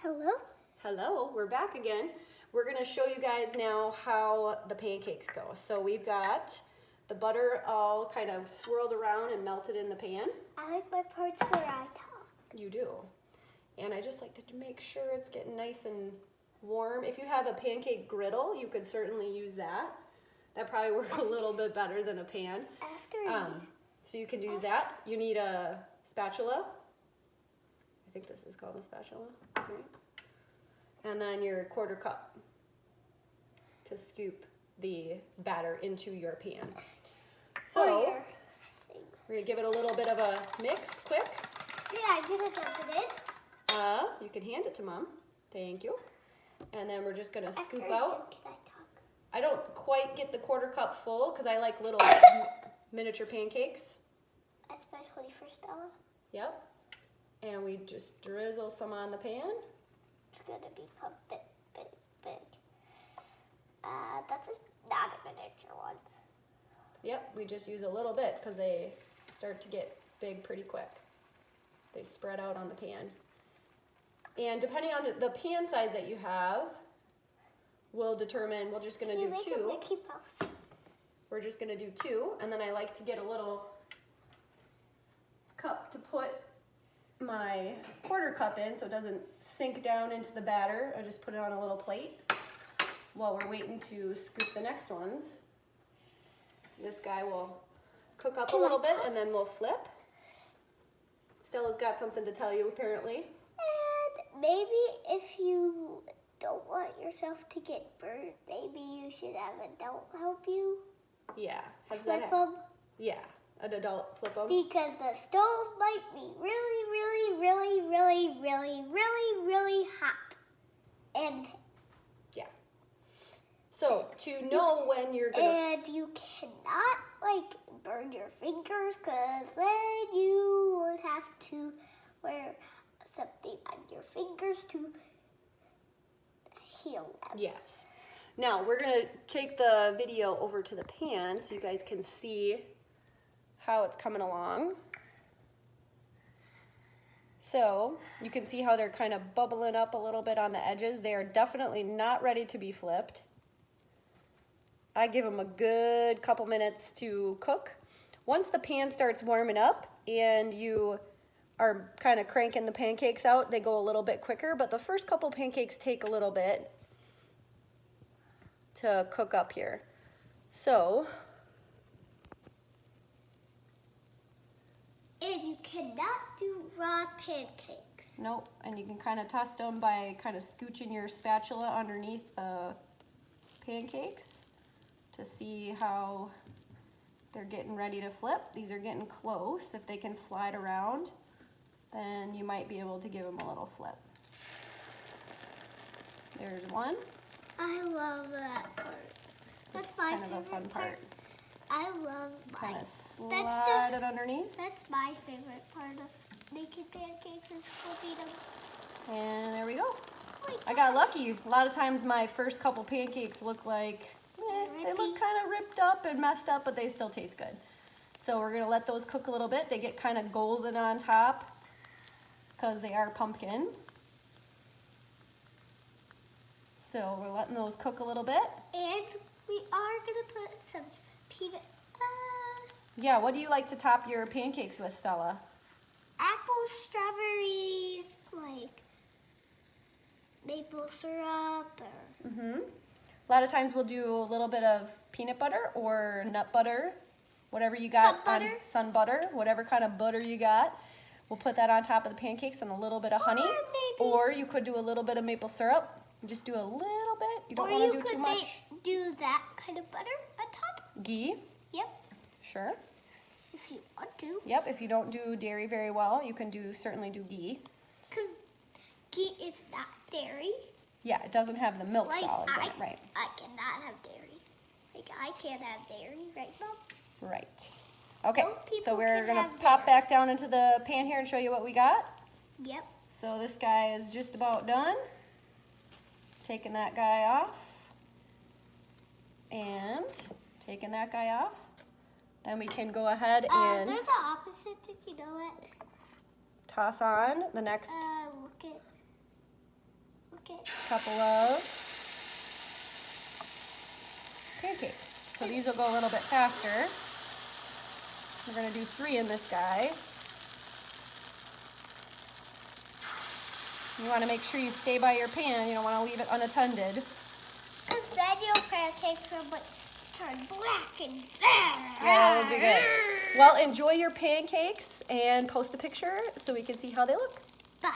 Hello? Hello, we're back again. We're going to show you guys now how the pancakes go. So we've got the butter all kind of swirled around and melted in the pan. I like my parts where I talk. You do. And I just like to make sure it's getting nice and warm. If you have a pancake griddle, you could certainly use that. That probably works a little bit better than a pan. So you can use that. You need a spatula. I think this is called a spatula, right? And then your quarter cup to scoop the batter into your pan. So we're gonna give it a little bit of a mix quick. Yeah, I'm gonna dump it in. You can hand it to Mom. Thank you. And then we're just gonna scoop After out. Can I talk? I don't quite get the quarter cup full because I like little miniature pancakes. Especially for Stella. Yep. And we just drizzle some on the pan. It's gonna become big. That's not a miniature one. Yep, we just use a little bit because they start to get big pretty quick. They spread out on the pan. And depending on the pan size that you have, will determine, we're just gonna do Make two. a Mickey Mouse. We're just gonna do two, and then I like to get a little cup to put my quarter cup in so it doesn't sink down into the batter. I just put it on a little plate while we're waiting to scoop the next ones. This guy will cook up a little bit and then we'll flip. Stella's got something to tell you apparently. And maybe if you don't want yourself to get burnt, maybe you should have an adult help you. Yeah. Flip them. Yeah, an adult flip them. Because the stove might be really hot. And so to know when you're gonna... And you cannot burn your fingers because then you would have to wear something on your fingers to heal them. Yes. Now we're gonna take the video over to the pan so you guys can see how it's coming along. So you can see how they're kind of bubbling up a little bit on the edges. They are definitely not ready to be flipped. I give them a good couple minutes to cook. Once the pan starts warming up and you are kind of cranking the pancakes out, they go a little bit quicker, but the first couple pancakes take a little bit to cook up here. So, and you cannot do raw pancakes. nope, and you can kind of test them by kind of scooching your spatula underneath the pancakes to see how they're getting ready to flip. These are getting close. If they can slide around, then you might be able to give them a little flip. There's one. I love that part. That's my kind of a favorite fun part. I love Kind of slide it underneath. That's my favorite part of making pancakes is flipping them. And there we go. I got lucky. A lot of times my first couple pancakes look like, they look kind of ripped up and messed up, but they still taste good. So we're gonna let those cook a little bit. They get kind of golden on top because they are pumpkin. So we're letting those cook a little bit. And we are gonna put some peanut. Yeah, what do you like to top your pancakes with, Stella? Apples, strawberries, maple syrup. A lot of times we'll do a little bit of peanut butter or nut butter, whatever you got. Sun butter, whatever kind of butter you got. We'll put that on top of the pancakes and a little bit of honey. Or you could do a little bit of maple syrup. Just do a little bit. You don't want to do too much. Or you could do that kind of butter on top. Ghee? Yep. Sure. If you want to. Yep, if you don't do dairy very well, you can certainly do ghee. Because ghee is not dairy. Yeah, it doesn't have the milk solids in it, right? I cannot have dairy. I can't have dairy, right, Mom? Right. Okay, so we're can going to have pop back down into the pan here and show you what we got. Yep. So this guy is just about done. Taking that guy off. And taking that guy off. Then we can go ahead and... They're the opposite, did you know it? toss on the next. Look at couple of pancakes. So these will go a little bit faster. We're gonna do 3 in this guy. You wanna make sure you stay by your pan. You don't wanna leave it unattended. Because then your pancakes will turn black and bad. Yeah, that would be good. Well, enjoy your pancakes and post a picture so we can see how they look.